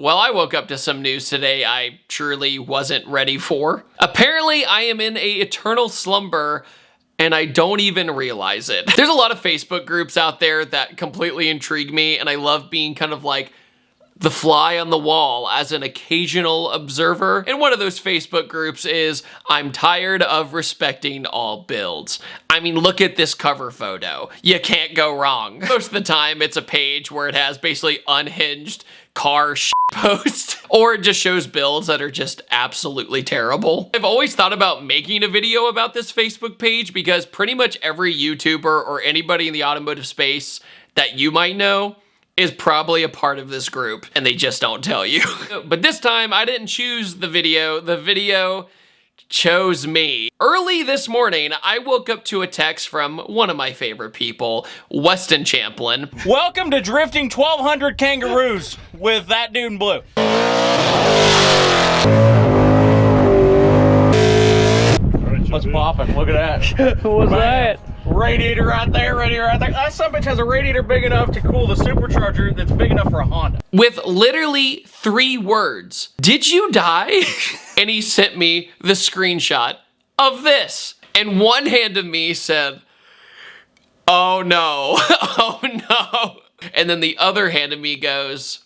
Well, I woke up to some news today I truly wasn't ready for. Apparently, I am in a eternal slumber and I don't even realize it. There's a lot of Facebook groups out there that completely intrigue me, and I love being kind of like the fly on the wall as an occasional observer. And one of those Facebook groups is I'm tired of respecting all builds. I mean, look at this cover photo. You can't go wrong. Most of the time it's a page where it has basically unhinged car posts, or it just shows builds that are just absolutely terrible. I've always thought about making a video about this Facebook page because pretty much every YouTuber or anybody in the automotive space that you might know is probably a part of this group, and they just don't tell you. But this time, I didn't choose the video chose me. Early this morning, I woke up to a text from one of my favorite people, Weston Champlain. Welcome to drifting 1,200 kangaroos with ThatDudeinBlue. What's poppin'? Look at that. What's that? Radiator right there, radiator right there. That son of a bitch has a radiator big enough to cool the supercharger that's big enough for a Honda. With literally 3 words. Did you die? And he sent me the screenshot of this. And one hand of me said, oh no, oh no. And then the other hand of me goes,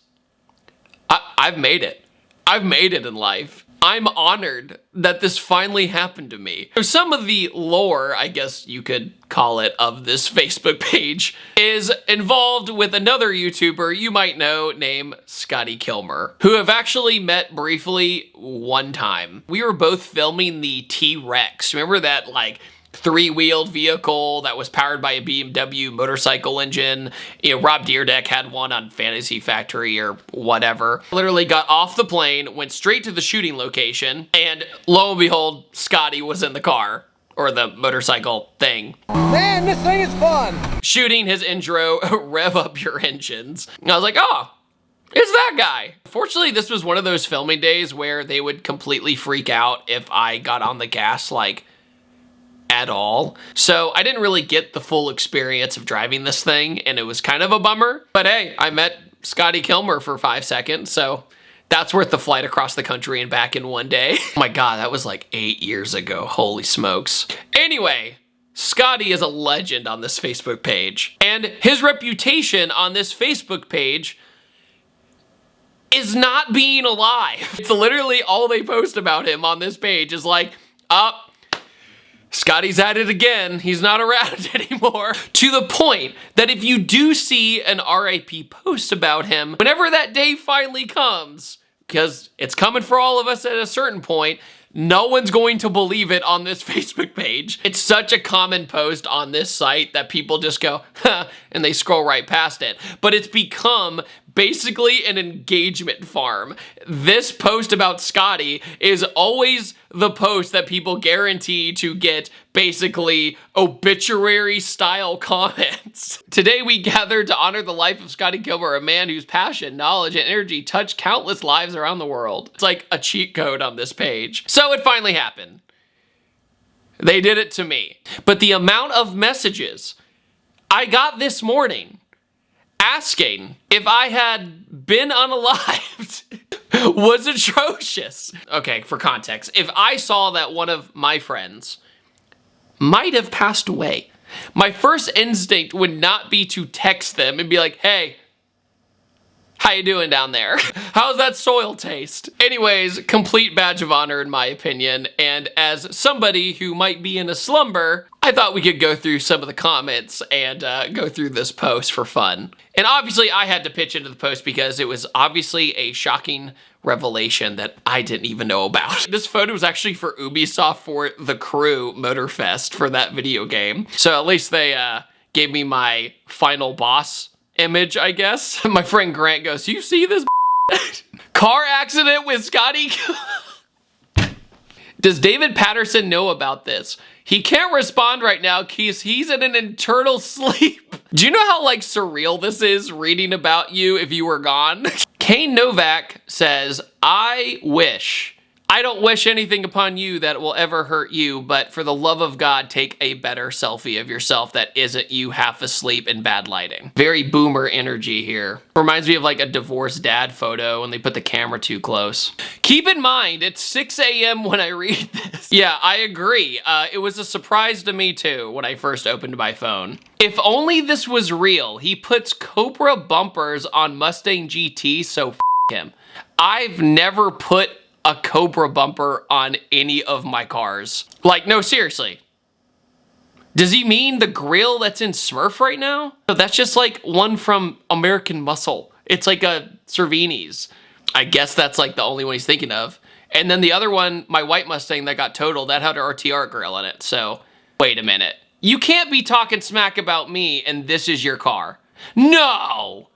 I've made it. I've made it in life. I'm honored that this finally happened to me. So some of the lore, I guess you could call it, of this Facebook page is involved with another YouTuber you might know named Scotty Kilmer, who have actually met briefly one time. We were both filming the T-Rex. Remember that like 3-wheeled vehicle that was powered by a BMW motorcycle engine? You know, Rob Deerdeck had one on Fantasy Factory or whatever. Literally got off the plane, went straight to the shooting location, and lo and behold, Scotty was in the car, or the motorcycle thing. Man, this thing is fun. Shooting his intro, rev up your engines. And I was like, oh, it's that guy. Fortunately, this was one of those filming days where they would completely freak out if I got on the gas, like, at all. So I didn't really get the full experience of driving this thing, and it was kind of a bummer. But hey, I met Scotty Kilmer for 5 seconds, so that's worth the flight across the country and back in one day. Oh my God, that was like 8 years ago. Holy smokes. Anyway, Scotty is a legend on this Facebook page, and his reputation on this Facebook page is not being alive. It's literally all they post about him on this page is like, Scotty's at it again. He's not around anymore. To the point that if you do see an RIP post about him, whenever that day finally comes, because it's coming for all of us at a certain point, no one's going to believe it on this Facebook page. It's such a common post on this site that people just go, huh, and they scroll right past it. But it's become basically an engagement farm. This post about Scotty is always the post that people guarantee to get basically obituary style comments. Today we gathered to honor the life of Scotty Kilmer, a man whose passion, knowledge, and energy touched countless lives around the world. It's like a cheat code on this page. So it finally happened. They did it to me. But the amount of messages I got this morning asking if I had been unalived was atrocious. Okay, for context, if I saw that one of my friends might have passed away, my first instinct would not be to text them and be like, hey, how you doing down there? How's that soil taste? Anyways, complete badge of honor in my opinion, and as somebody who might be in a slumber, I thought we could go through some of the comments and go through this post for fun. And obviously I had to pitch into the post because it was obviously a shocking revelation that I didn't even know about. This photo was actually for Ubisoft for The Crew Motorfest for that video game. So at least they gave me my final boss image, I guess. My friend Grant goes, you see this car accident with Scotty? Does David Patterson know about this? He can't respond right now because he's in an eternal sleep. Do you know how like surreal this is reading about you if you were gone? Kane Novak says, I wish I don't wish anything upon you that will ever hurt you, but for the love of God, take a better selfie of yourself that isn't you half asleep in bad lighting. Very boomer energy here. Reminds me of like a divorced dad photo when they put the camera too close. Keep in mind, it's 6 a.m. when I read this. Yeah, I agree. It was a surprise to me too when I first opened my phone. If only this was real. He puts Cobra bumpers on Mustang GT, so f him. I've never put a Cobra bumper on any of my cars. Like, no, seriously. Does he mean the grill that's in Smurf right now? No, that's just like one from American Muscle. It's like a Cervini's. I guess that's like the only one he's thinking of. And then the other one, my white Mustang that got totaled, that had an RTR grill in it. So, wait a minute. You can't be talking smack about me and this is your car. No!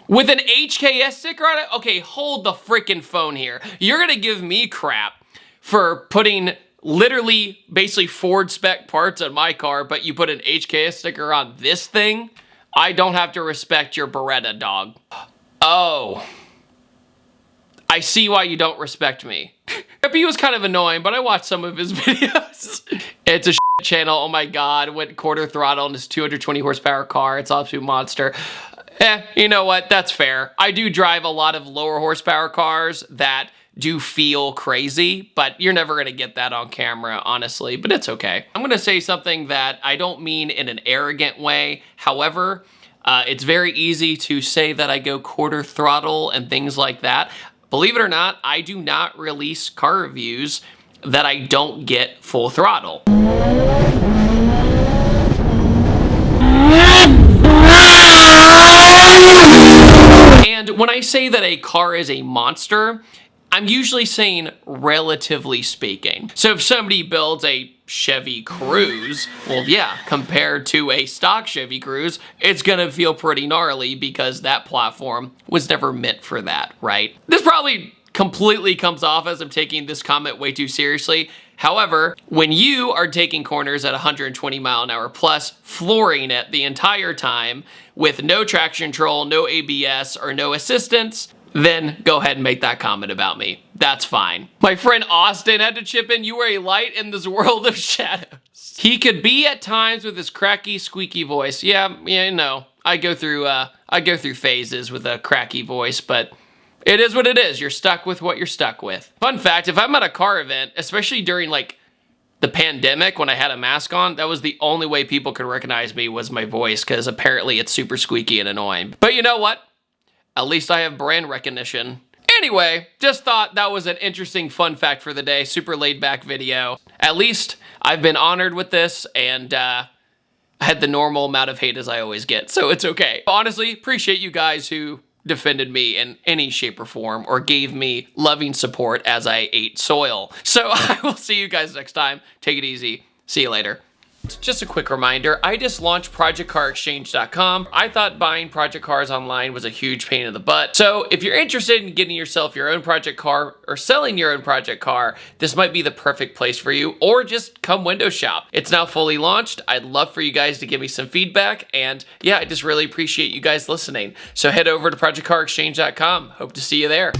With an HKS sticker on it? Okay, hold the freaking phone here. You're gonna give me crap for putting literally basically Ford spec parts on my car, but you put an HKS sticker on this thing? I don't have to respect your Beretta, dog. Oh. I see why you don't respect me. He was kind of annoying, but I watched some of his videos. It's a channel, oh my God, went quarter throttle in his 220 horsepower car. It's an absolute monster. You know what? That's fair. I do drive a lot of lower horsepower cars that do feel crazy, but you're never gonna get that on camera, honestly, but it's okay. I'm gonna say something that I don't mean in an arrogant way. However, it's very easy to say that I go quarter throttle and things like that. Believe it or not, I do not release car reviews that I don't get full throttle. And when I say that a car is a monster, I'm usually saying relatively speaking. So if somebody builds a Chevy Cruise, well, yeah, compared to a stock Chevy Cruise, it's gonna feel pretty gnarly because that platform was never meant for that, right? This probably completely comes off as I'm taking this comment way too seriously. However, when you are taking corners at 120 mile an hour plus, flooring it the entire time with no traction control, no ABS, or no assistance, then go ahead and make that comment about me. That's fine. My friend Austin had to chip in, you are a light in this world of shadows. He could be at times with his cracky, squeaky voice. Yeah, no. I go through phases with a cracky voice, but it is what it is. You're stuck with what you're stuck with. Fun fact, if I'm at a car event, especially during like the pandemic when I had a mask on, that was the only way people could recognize me was my voice, because apparently it's super squeaky and annoying. But you know what? At least I have brand recognition. Anyway, just thought that was an interesting fun fact for the day. Super laid back video. At least I've been honored with this, and I had the normal amount of hate as I always get, so it's okay. Honestly, appreciate you guys who defended me in any shape or form or gave me loving support as I ate soil. So I will see you guys next time. Take it easy. See you later. Just a quick reminder, I just launched ProjectCarExchange.com. I thought buying project cars online was a huge pain in the butt. So if you're interested in getting yourself your own project car or selling your own project car, this might be the perfect place for you, or just come window shop. It's now fully launched. I'd love for you guys to give me some feedback, and yeah, I just really appreciate you guys listening. So head over to ProjectCarExchange.com. Hope to see you there.